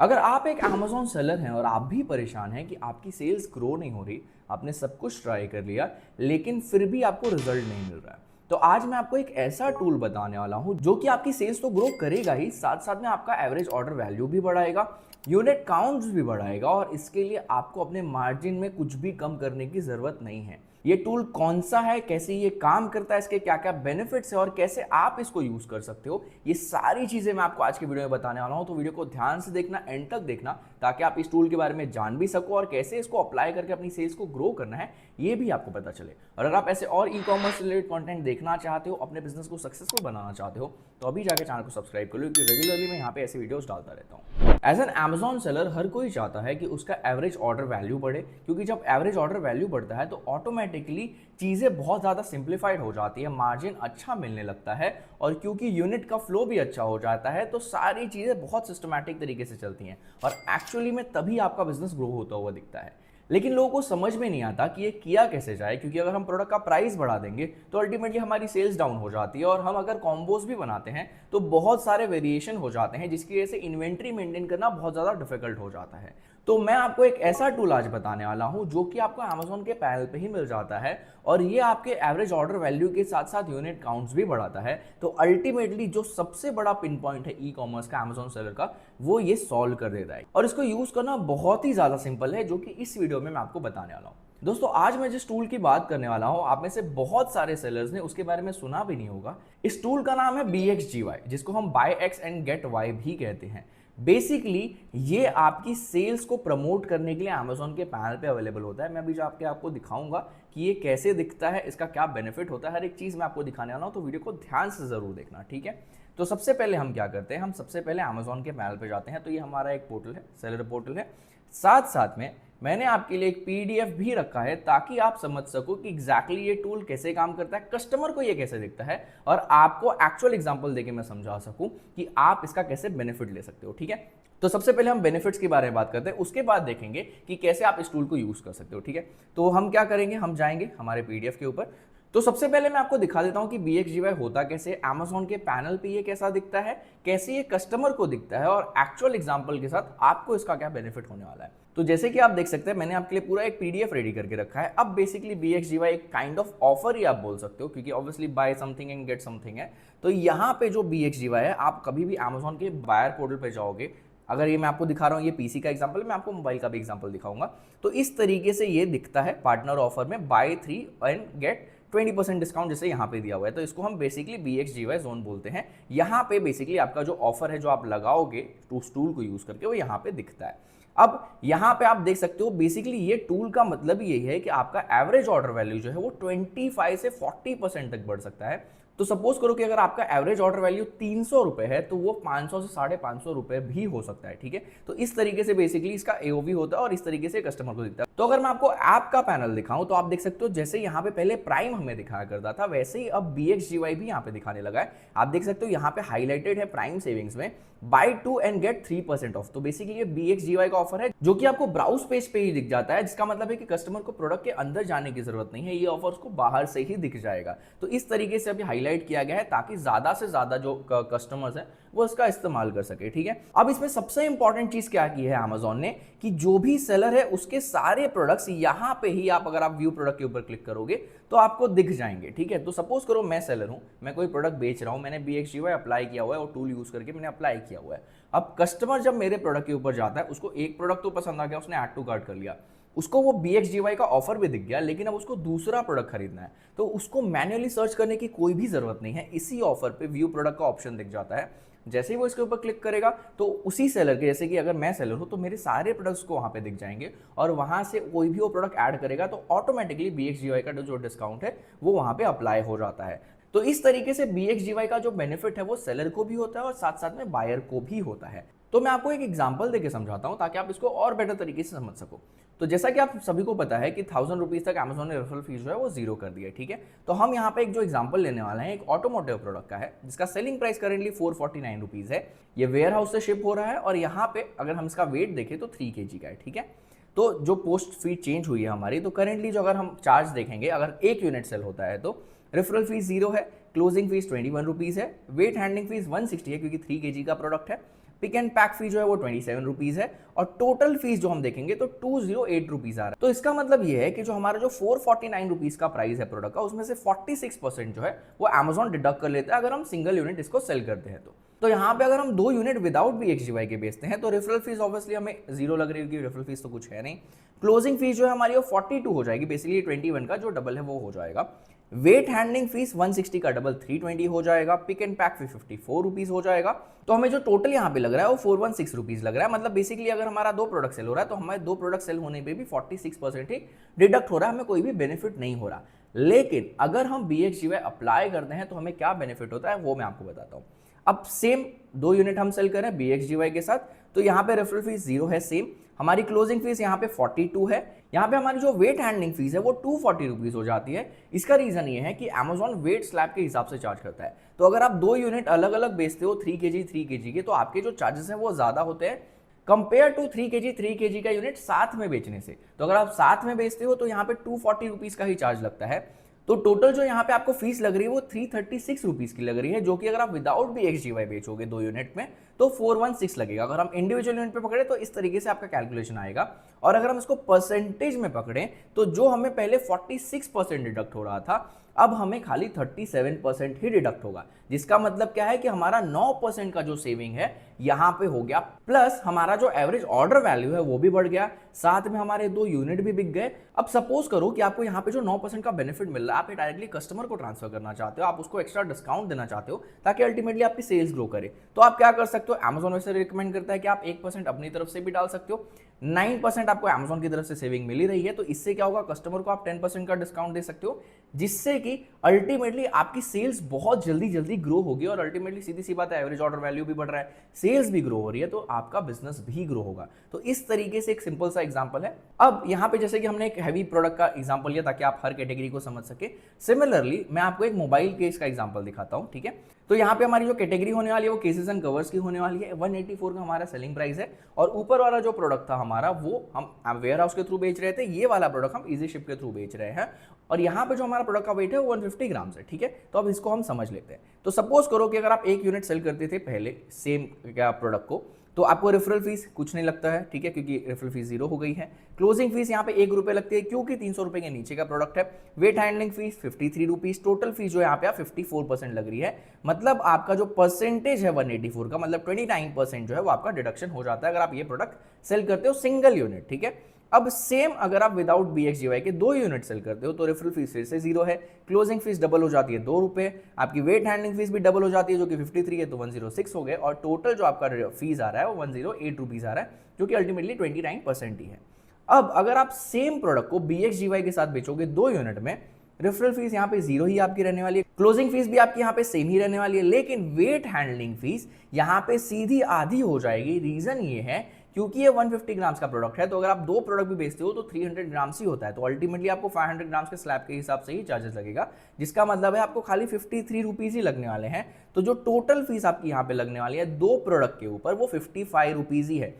अगर आप एक अमेज़न सेलर हैं और आप भी परेशान हैं कि आपकी सेल्स ग्रो नहीं हो रही, आपने सब कुछ ट्राई कर लिया, लेकिन फिर भी आपको रिजल्ट नहीं मिल रहा है, तो आज मैं आपको एक ऐसा टूल बताने वाला हूं जो कि आपकी सेल्स तो ग्रो करेगा ही, साथ साथ में आपका एवरेज ऑर्डर वैल्यू भी बढ़ाएगा, यूनिट काउंट्स भी बढ़ाएगा और इसके लिए आपको अपने मार्जिन में कुछ भी कम करने की ज़रूरत नहीं है। ये टूल कौन सा है, कैसे ये काम करता है, इसके क्या क्या बेनिफिट्स है और कैसे आप इसको यूज कर सकते हो, ये सारी चीजें मैं आपको आज की वीडियो में बताने वाला हूं। तो वीडियो को ध्यान से देखना, एंड तक देखना, ताकि आप इस टूल के बारे में जान भी सको और कैसे इसको अप्लाई करके अपनी सेल्स को ग्रो करना है ये भी आपको पता चले। और अगर आप ऐसे और ई कॉमर्स रिलेटेड कंटेंट देखना चाहते हो, अपने बिजनेस को सक्सेसफुल बनाना चाहते हो, तो अभी जाके चैनल को सब्सक्राइब कर लो, क्योंकि रेगुलरली मैं यहाँ पे ऐसे वीडियोस डालता रहता हूँ। एज एन Amazon सेलर हर कोई चाहता है कि उसका एवरेज ऑर्डर वैल्यू बढ़े, क्योंकि जब एवरेज ऑर्डर वैल्यू बढ़ता है तो ऑटोमेटिकली चीज़ें बहुत ज़्यादा सिंप्लीफाइड हो जाती है, मार्जिन अच्छा मिलने लगता है और क्योंकि यूनिट का फ्लो भी अच्छा हो जाता है तो सारी चीज़ें बहुत सिस्टमैटिक तरीके से चलती हैं और एक्चुअली में तभी आपका बिजनेस ग्रो होता हुआ दिखता है। लेकिन लोगों को समझ में नहीं आता कि ये किया कैसे जाए, क्योंकि अगर हम प्रोडक्ट का प्राइस बढ़ा देंगे तो अल्टीमेटली हमारी सेल्स डाउन हो जाती है और हम अगर कॉम्बोज भी बनाते हैं तो बहुत सारे वेरिएशन हो जाते हैं, जिसकी वजह से इन्वेंट्री मेंटेन करना बहुत ज़्यादा डिफिकल्ट हो जाता है। तो मैं आपको एक ऐसा टूल आज बताने वाला हूं जो कि आपको Amazon के पैनल पे ही मिल जाता है और ये आपके एवरेज ऑर्डर वैल्यू के साथ साथ यूनिट काउंट्स भी बढ़ाता है। तो अल्टीमेटली जो सबसे बड़ा पिन पॉइंट है ई कॉमर्स का Amazon सेलर का, वो ये सॉल्व कर देता है और इसको यूज करना बहुत ही ज्यादा सिंपल है, जो कि इस वीडियो में मैं आपको बताने वाला हूँ। दोस्तों, आज मैं जिस टूल की बात करने वाला हूं, आप में से बहुत सारे सेलर्स ने उसके बारे में सुना भी नहीं होगा। इस टूल का नाम है BXGY, जिसको हम buy X and get Y भी कहते हैं। बेसिकली ये आपकी सेल्स को प्रमोट करने के लिए Amazon के पैनल पे अवेलेबल होता है। मैं अभी जाके आपको दिखाऊंगा कि ये कैसे दिखता है, इसका क्या बेनिफिट होता है, हर एक चीज़ मैं आपको दिखाने वाला हूँ, तो वीडियो को ध्यान से ज़रूर देखना, ठीक है। तो सबसे पहले हम क्या करते हैं, हम सबसे पहले Amazon के पैनल पे जाते हैं। तो ये हमारा एक पोर्टल है, सेलर पोर्टल है। साथ साथ में मैंने आपके लिए एक PDF भी रखा है ताकि आप समझ सको कि एग्जैक्टली ये टूल कैसे काम करता है, कस्टमर को ये कैसे दिखता है और आपको एक्चुअल एग्जांपल देके मैं समझा सकूं कि आप इसका कैसे बेनिफिट ले सकते हो, ठीक है। तो सबसे पहले हम बेनिफिट्स के बारे में बात करते हैं, उसके बाद देखेंगे कि कैसे आप इस टूल को यूज कर सकते हो, ठीक है। तो हम क्या करेंगे, हम जाएंगे हमारे PDF के ऊपर। तो सबसे पहले मैं आपको दिखा देता हूं कि BXGY होता कैसे, Amazon के पैनल पे ये कैसा दिखता है, कैसे ये कस्टमर को दिखता है और एक्चुअल एग्जांपल के साथ आपको इसका क्या बेनिफिट होने वाला है। तो जैसे कि आप देख सकते हैं, मैंने आपके लिए पूरा एक PDF रेडी करके रखा है। अब बेसिकली BXGY एक काइंड ऑफ ऑफर ही आप बोल सकते हो, क्योंकि obviously buy something and get something है। तो यहाँ पे जो BXGY है, आप कभी भी Amazon के बायर पोर्टल पे जाओगे, अगर ये मैं आपको दिखा रहा हूँ, ये PC का एग्जांपल, मैं आपको मोबाइल का भी एग्जांपल दिखाऊंगा। तो इस तरीके से ये दिखता है पार्टनर ऑफर में, बाय 3 एंड गेट 20% डिस्काउंट जैसे यहाँ पे दिया हुआ है। तो इसको हम बेसिकली BXGY जोन बोलते हैं। यहाँ पे बेसिकली आपका जो ऑफर है, जो आप लगाओगे उस टूल को यूज करके, वो यहाँ पे दिखता है। अब यहाँ पे आप देख सकते हो, बेसिकली ये टूल का मतलब यही है कि आपका एवरेज ऑर्डर वैल्यू जो है वो 25 से 40% तक बढ़ सकता है। तो सपोज करो कि अगर आपका एवरेज ऑर्डर वैल्यू 300 रुपए है तो वो 500 से 550 रुपए भी हो सकता है, ठीक है। तो इस तरीके से बेसिकली इसका AOV होता है और इस तरीके से कस्टमर को दिखता है। तो अगर मैं आपको ऐप का पैनल दिखाऊं तो आप देख सकते हो, जैसे यहाँ पे पहले प्राइम हमें दिखाया करता था, वैसे ही अब BXGY भी यहाँ पे दिखाने लगा है। आप देख सकते हो यहाँ पे हाईलाइटेड है प्राइम सेविंग्स में बाय 2 एंड गेट 3% ऑफ। तो बेसिकली ये BXGY का ऑफर है जो कि आपको ब्राउज पेज पे ही दिख जाता है, जिसका मतलब है कि कस्टमर को प्रोडक्ट के अंदर जाने की जरूरत नहीं है, ये ऑफर उसको बाहर से ही दिख जाएगा। तो इस तरीके से अभी हाईलाइट किया गया है ताकि ज्यादा से ज्यादा जो कस्टमर्स हैं वो इसका इस्तेमाल कर सके, ठीक है। अब इसमें सबसे इंपॉर्टेंट चीज क्या की है Amazon ने, कि जो भी सेलर है उसके सारे प्रोडक्ट्स यहाँ पे ही, आप अगर आप व्यू प्रोडक्ट के ऊपर क्लिक करोगे तो आपको दिख जाएंगे, ठीक है। तो सपोज करो मैं सेलर हूँ, मैं कोई प्रोडक्ट बेच रहा हूँ, मैंने BXGY अप्लाई किया हुआ है और टूल यूज करके मैंने अप्लाई किया हुआ है। अब कस्टमर जब मेरे प्रोडक्ट के ऊपर जाता है, उसको एक प्रोडक्ट तो पसंद आ गया, उसने ऐड टू कार्ट कर लिया, उसको वो BXGY का ऑफर भी दिख गया, लेकिन अब उसको दूसरा प्रोडक्ट खरीदना है तो उसको मैन्युअली सर्च करने की कोई भी जरूरत नहीं है। इसी ऑफर पे व्यू प्रोडक्ट का ऑप्शन दिख जाता है। जैसे ही वो इसके ऊपर क्लिक करेगा तो उसी सेलर के, जैसे कि अगर मैं सेलर हूं तो मेरे सारे प्रोडक्ट्स को वहां पे दिख जाएंगे और वहां से कोई भी वो प्रोडक्ट ऐड करेगा तो ऑटोमेटिकली BXGY का जो डिस्काउंट है वो वहां पे अप्लाई हो जाता है। तो इस तरीके से BXGY का जो बेनिफिट है वो सेलर को भी होता है और साथ साथ में बायर को भी होता है। तो मैं आपको एक एग्जांपल देके समझाता हूं ताकि आप इसको और बेटर तरीके से समझ सको। तो जैसा कि आप सभी को पता है कि 1000 रुपीज तक Amazon ने रेफरल फीस जो है वो 0 कर दिया है, ठीक है। तो हम यहाँ पे एक जो एग्जांपल लेने वाले हैं, एक ऑटोमोटिव प्रोडक्ट का है जिसका सेलिंग प्राइस करेंटली 449 रुपीज है। ये वेयर हाउस से शिप हो रहा है और यहाँ पे अगर हम इसका वेट देखें तो 3 kg का है, ठीक है। तो जो पोस्ट फी चेंज हुई है हमारी, तो करेंटली जो अगर हम चार्ज देखेंगे, अगर एक यूनिट सेल होता है तो रेफरल फीस 0 है, क्लोजिंग फीस 21 रुपीज है, वेट हैंडलिंग फीस 160 है क्योंकि 3 kg का प्रोडक्ट है, पिक एंड पैक फी जो है वो 27 रुपीज है और टोटल फीस जो हम देखेंगे तो 208 रुपीज आ रहा है। तो इसका मतलब ये है कि जो हमारा जो 449 रुपीज का प्राइस है प्रोडक्ट का, उसमें से 46% जो है वो Amazon डिडक्ट कर लेता है अगर हम सिंगल यूनिट इसको सेल करते हैं। तो यहाँ पे अगर हम 2 यूनिट विदाउट BXGY के बेचते हैं तो रेफरल फीस ऑब्वियसली हमें जीरो लग रही होगी, रेफरल फीस तो कुछ है नहीं। क्लोजिंग फीस जो है हमारी वो 42 हो जाएगी, बेसिकली 21 का जो डबल है वो हो जाएगा। वेट हैंडलिंग फीस 160 का डबल 320 हो जाएगा। Pick and pack fee 54 rupees हो जाएगा। तो हमें जो टोटल यहाँ पे लग रहा है वो 416 रुपीज लग रहा है। मतलब बेसिकली अगर हमारा 2 प्रोडक्ट सेल हो रहा है तो हमारे 2 प्रोडक्ट सेल होने पे भी 46% ही डिडक्ट हो रहा है, हमें कोई भी बेनिफिट नहीं हो रहा। लेकिन अगर हम BXGY अप्लाई करते हैं तो हमें क्या बेनिफिट होता है वो मैं आपको बताता हूँ। अब सेम 2 यूनिट हम सेल करें BXGY के साथ तो यहाँ पे रेफरल फीस 0 है सेम, हमारी क्लोजिंग फीस यहाँ पे 42 है, यहाँ पे हमारी जो वेट हैंडलिंग फीस है वो 240 रुपीज हो जाती है। इसका रीजन ये है कि Amazon वेट स्लैब के हिसाब से चार्ज करता है। तो अगर आप 2 यूनिट अलग अलग बेचते हो 3 kg के, तो आपके जो चार्जेस हैं वो ज्यादा होते हैं कंपेयर टू 3 kg का यूनिट साथ में बेचने से। तो अगर आप साथ में बेचते हो तो यहाँ पे 240 रुपीज का ही चार्ज लगता है। तो टोटल जो यहाँ पे आपको फीस लग रही है वो 336 रुपीज की लग रही है, जो कि अगर आप विदाउट BXGY बेचोगे 2 यूनिट में तो 416 लगेगा। अगर हम इंडिविजुअल यूनिट पे पकड़े तो इस तरीके से आपका कैलकुलेशन आएगा। और अगर हम इसको परसेंटेज में पकड़े तो जो हमें पहले 46% डिडक्ट हो रहा था अब हमें खाली 37% ही डिडक्ट होगा, जिसका मतलब क्या है कि हमारा 9% का जो सेविंग है यहां पे हो गया। प्लस हमारा जो एवरेज ऑर्डर वैल्यू है वो भी बढ़ गया, साथ में हमारे 2 यूनिट भी बिक गए। अब सपोज करो कि आपको यहाँ पे जो 9% का बेनिफिट मिल रहा है आप ये डायरेक्टली कस्टमर को ट्रांसफर करना चाहते हो, आप उसको एक्स्ट्रा डिस्काउंट देना चाहते हो ताकि अल्टीमेटली आपकी सेल्स ग्रो करे। तो आप क्या कर सकते हो, Amazon वैसे रिकमेंड करता है कि आप 1% अपनी तरफ से भी डाल सकते हो। 9% आपको Amazon की तरफ से सेविंग मिली रही है, तो इससे क्या होगा, कस्टमर को आप 10% का डिस्काउंट दे सकते हो, जिससे कि अल्टीमेटली आपकी सेल्स बहुत जल्दी ग्रो होगी। और अल्टीमेटली सीधी सी बात है, एवरेज ऑर्डर वैल्यू भी बढ़ रहा है, सेल्स भी ग्रो हो रही है, तो आपका बिजनेस भी ग्रो होगा। तो इस तरीके से एक सिंपल सा एग्जांपल है। अब यहाँ पे जैसे कि हमने एक हैवी प्रोडक्ट का एग्जांपल लिया ताकि आप हर कैटेगरी को समझ सके, सिमिलरली मैं आपको एक मोबाइल केस का एग्जांपल दिखाता हूँ, ठीक है। तो यहाँ पे हमारी जो कैटेगरी होने वाली है वो केसेस एंड कवर्स की होने वाली है। 184 का हमारा सेलिंग प्राइस है और ऊपर वाला जो प्रोडक्ट था हमारा वो हम वेयर हाउस के थ्रू बेच रहे थे, ये वाला प्रोडक्ट हम इजी शिप के थ्रू बेच रहे हैं। और यहाँ पे जो हमारा प्रोडक्ट का वेट है वो 150 ग्राम है, ठीक है। तो अब इसको हम समझ लेते हैं। तो सपोज करो कि अगर आप 1 यूनिट सेल करते थे पहले सेम क्या प्रोडक्ट को, तो आपको रेफरल फीस कुछ नहीं लगता है, ठीक है, क्योंकि रेफरल फीस 0 हो गई है। क्लोजिंग फीस यहाँ पे 1 रुपये लगती है क्योंकि 300 रुपये के नीचे का प्रोडक्ट है। Weight handling fees 53 rupees, total fees जो यहाँ पे 54% लग रही है। मतलब आपका जो परसेंटेज है 184 का, मतलब 29% जो है वो आपका डिडक्शन हो जाता है अगर आप ये प्रोडक्ट सेल करते हो सिंगल यूनिट, ठीक है। अब सेम अगर आप विदाउट BXGY के 2 यूनिट सेल करते हो तो रेफरल फीस फिर से 0 है, क्लोजिंग फीस डबल हो जाती है 2 रुपये, आपकी वेट हैंडलिंग फीस भी डबल हो जाती है जो कि 53 है तो 106 हो गए, और टोटल जो आपका फीस आ रहा है वो 108 रुपीज आ रहा है, जो कि अल्टीमेटली 29% ही है। अब अगर आप सेम प्रोडक्ट को BXGY के साथ बेचोगे 2 यूनिट में, रेफरल फीस यहाँ पे 0 ही आपकी रहने वाली है, क्लोजिंग फीस भी आपकी यहाँ पे सेम ही रहने वाली है, लेकिन वेट हैंडलिंग फीस यहाँ पे सीधी आधी हो जाएगी। रीजन ये है क्योंकि ये 150 ग्राम्स का प्रोडक्ट है, तो अगर आप 2 प्रोडक्ट भी बेचते हो तो 300 ग्राम्स ही होता है, तो अल्टीमेटली आपको 500 ग्राम्स के स्लैब के हिसाब से ही चार्जेस लगेगा, जिसका मतलब है आपको खाली 53 रुपीज ही लगने वाले हैं। तो जो टोटल फीस आपकी यहाँ पे लगने वाली है 2 प्रोडक्ट के ऊपर वो 55 रुपीज ही है।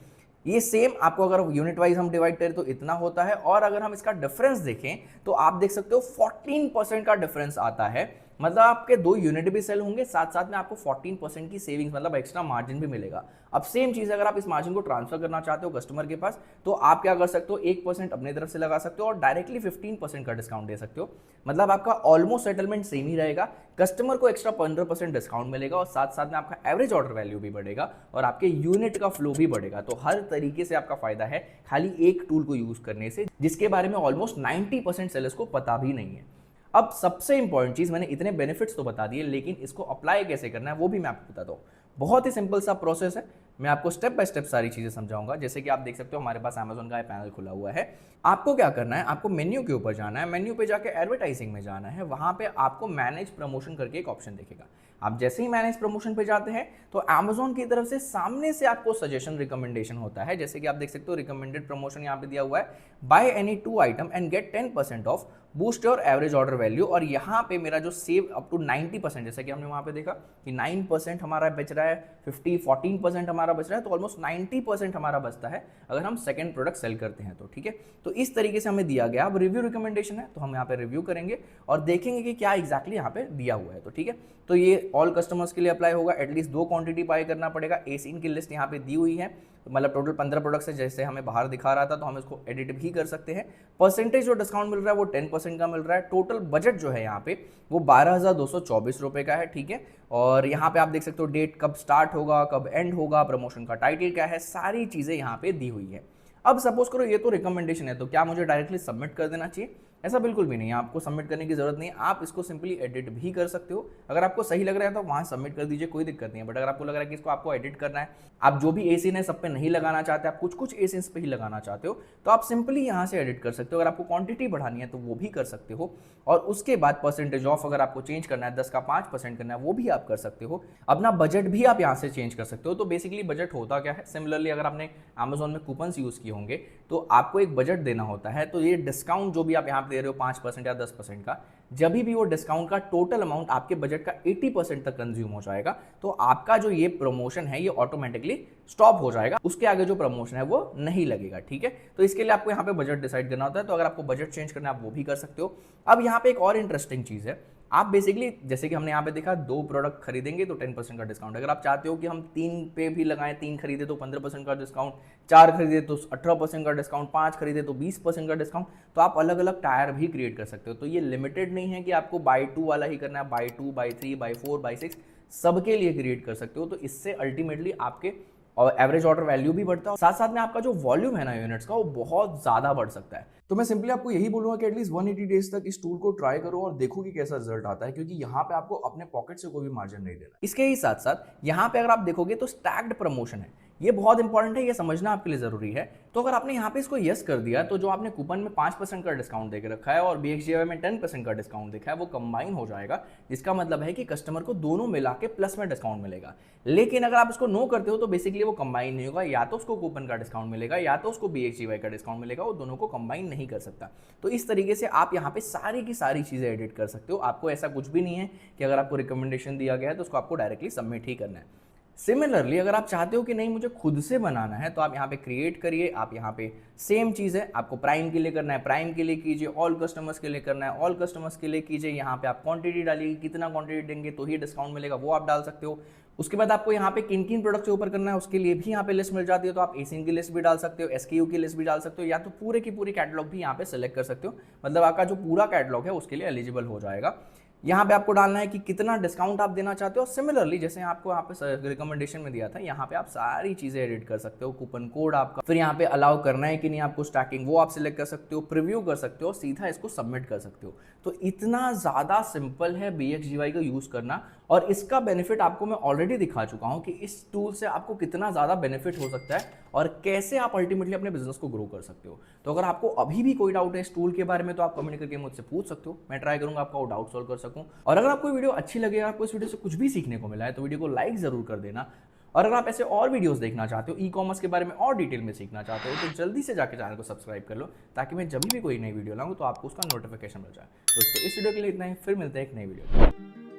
ये सेम आपको अगर यूनिट वाइज हम डिवाइड करें तो इतना होता है, और अगर हम इसका डिफरेंस देखें तो आप देख सकते हो 14% का डिफरेंस आता है। मतलब आपके 2 यूनिट भी सेल होंगे, साथ साथ में आपको 14% की सेविंग्स मतलब एक्स्ट्रा मार्जिन भी मिलेगा। अब सेम चीज अगर आप इस मार्जिन को ट्रांसफर करना चाहते हो कस्टमर के पास तो आप क्या कर सकते हो, 1% अपने तरफ से लगा सकते हो और डायरेक्टली 15% का डिस्काउंट दे सकते हो। मतलब आपका ऑलमोस्ट सेटलमेंट सेम ही रहेगा, कस्टमर को एक्स्ट्रा 15% डिस्काउंट मिलेगा और साथ साथ में आपका एवरेज ऑर्डर वैल्यू भी बढ़ेगा और आपके यूनिट का फ्लो भी बढ़ेगा। तो हर तरीके से आपका फायदा है खाली एक टूल को यूज करने से, जिसके बारे में ऑलमोस्ट 90% सेलर्स को पता भी नहीं है। अब सबसे इंपॉर्टेंट चीज, मैंने इतने बेनिफिट्स तो बता दिए, लेकिन इसको अप्लाई कैसे करना है वो भी मैं आपको बताता हूँ। बहुत ही सिंपल सा प्रोसेस है, मैं आपको स्टेप बाय स्टेप सारी चीजें समझाऊंगा। जैसे कि आप देख सकते हो हमारे पास Amazon का पैनल खुला हुआ है। आपको क्या करना है, आपको मेन्यू के ऊपर जाना है, मेन्यू पे जाके एडवर्टाइजिंग में जाना है, वहां पे आपको मैनेज प्रमोशन करके एक ऑप्शन दिखेगा। आप जैसे ही मैनेज प्रमोशन पे जाते हैं तो Amazon की तरफ से सामने से आपको सजेशन रिकमेंडेशन होता है। जैसे कि आप देख सकते हो रिकमेंडेड प्रमोशन यहाँ पे दिया हुआ है, buy any 2 item and get 10% off, boost your average order value. और यहाँ पे मेरा जो सेव अप टू 90%, जैसे कि हमने वहाँ पे देखा कि 9% हमारा बच रहा है, 14% हमारा बच रहा है, तो ऑलमोस्ट 90% हमारा बचता है अगर हम सेकंड प्रोडक्ट सेल करते हैं तो, ठीक है। तो इस तरीके से हमें दिया गया। अब रिव्यू रिकमेंडेशन है तो हम यहाँ पे रिव्यू करेंगे और देखेंगे कि क्या एग्जैक्टली यहाँ पे दिया हुआ है, तो ठीक है। तो ये ऑल कस्टमर्स के लिए अप्लाई होगा, एटलीस्ट 2 क्वांटिटी बाय करना पड़ेगा। एसीन की लिस्ट यहाँ पे दी हुई है, मतलब टोटल 15 प्रोडक्ट्स है, जैसे हमें बाहर दिखा रहा था, तो हम इसको एडिट भी कर सकते हैं। परसेंटेज जो डिस्काउंट मिल रहा है वो 10% का मिल रहा है। टोटल बजट जो है यहाँ पे वो 12,224 रुपये का है, ठीक है। और यहाँ पे आप देख सकते हो डेट कब स्टार्ट होगा, कब एंड होगा, प्रमोशन का टाइटल क्या है, सारी चीज़ें यहाँ पे दी हुई है। अब सपोज करो ये तो रिकमेंडेशन है, तो क्या मुझे डायरेक्टली सबमिट कर देना चाहिए? ऐसा बिल्कुल भी नहीं है, आपको सबमिट करने की जरूरत नहीं है। आप इसको सिंपली एडिट भी कर सकते हो। अगर आपको सही लग रहा है तो वहाँ सबमिट कर दीजिए, कोई दिक्कत नहीं है। बट अगर आपको लग रहा है कि इसको आपको एडिट करना है, आप जो भी एसिन है सब पे नहीं लगाना चाहते, आप कुछ कुछ एसिन्स पे ही लगाना चाहते हो, तो आप सिंपली यहाँ से एडिट कर सकते हो। अगर आपको क्वांटिटी बढ़ानी है तो वो भी कर सकते हो। और उसके बाद परसेंटेज ऑफ अगर आपको चेंज करना है, 10 का 5% करना है, वो भी आप कर सकते हो। अपना बजट भी आप यहाँ से चेंज कर सकते हो। तो बेसिकली बजट होता क्या है, सिमिलरली अगर आपने अमेजोन में कूपन्स यूज़ किए होंगे तो आपको एक बजट देना होता है। तो ये डिस्काउंट जो भी आप यहाँ पे दे रहे हो 5% या 10% का, जब भी वो डिस्काउंट का टोटल अमाउंट आपके बजट का 80% तक कंज्यूम हो जाएगा, तो आपका जो ये प्रमोशन है ये ऑटोमेटिकली स्टॉप हो जाएगा। उसके आगे जो प्रमोशन है वो नहीं लगेगा, ठीक है। तो इसके लिए आपको यहाँ पे बजट डिसाइड करना होता है। तो अगर आपको बजट चेंज करना है आप वो भी कर सकते हो। अब यहाँ पे एक और इंटरेस्टिंग चीज़ है, आप बेसिकली जैसे कि हमने यहाँ पे देखा 2 प्रोडक्ट खरीदेंगे तो 10% का डिस्काउंट। अगर आप चाहते हो कि हम 3 पे भी लगाएं, 3 खरीदे तो 15% का डिस्काउंट, 4 खरीदे तो 18% का डिस्काउंट, 5 खरीदे तो 20% का डिस्काउंट, तो आप अलग अलग टायर भी क्रिएट कर सकते हो। तो ये लिमिटेड नहीं है कि आपको बाई 2 वाला ही करना है, बाई 2, बाई 3, बाई 4, बाई 6 सबके लिए क्रिएट कर सकते हो। तो इससे अल्टीमेटली आपके और एवरेज ऑर्डर वैल्यू भी बढ़ता है, साथ साथ में आपका जो वॉल्यूम है ना यूनिट्स का वो बहुत ज़्यादा बढ़ सकता है। तो मैं सिंपली आपको यही बोलूंगा कि एटलीस्ट 180 डेज तक इस टूल को ट्राई करो और देखो कि कैसा रिजल्ट आता है, क्योंकि यहाँ पे आपको अपने पॉकेट से कोई भी मार्जिन नहीं देना। इसके ही साथ साथ यहाँ पे अगर आप देखोगे तो स्टैक्ड प्रमोशन है, ये बहुत इंपॉर्टेंट है, ये समझना आपके लिए जरूरी है। तो अगर आपने यहाँ पे इसको यस कर दिया तो जो आपने कूपन में 5% का डिस्काउंट देकर रखा है और BXGY में 10% का डिस्काउंट देखा है वो कंबाइन हो जाएगा, जिसका मतलब है कि कस्टमर को दोनों मिला के प्लस में डिस्काउंट मिलेगा। लेकिन अगर आप इसको नो करते हो तो बेसिकली वो कंबाइन नहीं होगा, या तो उसको कूपन का डिस्काउंट मिलेगा या तो उसको BXGY का डिस्काउंट मिलेगा, वो दोनों को कंबाइन नहीं कर सकता। तो इस तरीके से आप यहाँ पे सारी की सारी चीज़ें एडिट कर सकते हो। आपको ऐसा कुछ भी नहीं है कि अगर आपको रिकमेंडेशन दिया गया है तो उसको आपको डायरेक्टली सबमिट ही करना है। सिमिलरली अगर आप चाहते हो कि नहीं मुझे खुद से बनाना है, तो आप यहाँ पे क्रिएट करिए। आप यहाँ पे सेम चीज़ है, आपको प्राइम के लिए करना है प्राइम के लिए कीजिए, ऑल कस्टमर्स के लिए करना है ऑल कस्टमर्स के लिए कीजिए। यहाँ पे आप क्वांटिटी डालिए, कितना क्वांटिटी देंगे तो ही डिस्काउंट मिलेगा, वो आप डाल सकते हो। उसके बाद आपको यहाँ पे किन किन प्रोडक्ट के ऊपर करना है उसके लिए भी यहाँ पे लिस्ट मिल जाती है। तो आप एसिन की लिस्ट भी डाल सकते हो, SKU की लिस्ट भी डाल सकते हो, या तो पूरे की पूरी कैटलॉग भी यहाँ पे सेलेक्ट कर सकते हो। मतलब आपका जो पूरा कैटलॉग है उसके लिए एलिजिबल हो जाएगा। यहाँ पे आपको डालना है कि कितना डिस्काउंट आप देना चाहते हो। सिमिलरली जैसे आपको यहाँ पे रिकमेंडेशन में दिया था, यहाँ पे आप सारी चीज़ें एडिट कर सकते हो। कूपन कोड आपका, फिर यहाँ पे अलाउ करना है कि नहीं आपको स्टैकिंग, वो आप सिलेक्ट कर सकते हो, प्रीव्यू कर सकते हो, सीधा इसको सबमिट कर सकते हो। तो इतना ज़्यादा सिंपल है BXGY का यूज़ करना। और इसका बेनिफिट आपको मैं ऑलरेडी दिखा चुका हूँ कि इस टूल से आपको कितना ज़्यादा बेनिफिट हो सकता है और कैसे आप अल्टीमेटली अपने बिजनेस को ग्रो कर सकते हो। तो अगर आपको अभी भी कोई डाउट है इस टूल के बारे में तो आप कमेंट करके मुझसे पूछ सकते हो, मैं ट्राई करूँगा आपका वो डाउट सॉल्व कर सकूँ। और अगर आपको वीडियो अच्छी लगे, आपको इस वीडियो से कुछ भी सीखने को मिला है, तो वीडियो को लाइक ज़रूर कर देना। और अगर आप ऐसे और वीडियोस देखना चाहते हो, ई-कॉमर्स के बारे में और डिटेल में सीखना चाहते हो, तो जल्दी से जाकर चैनल को सब्सक्राइब कर लो, ताकि मैं जब भी कोई नई वीडियो लाऊं तो आपको उसका नोटिफिकेशन मिल जाए। दोस्तों इस वीडियो के लिए इतना ही, फिर मिलते हैं एक नई वीडियो।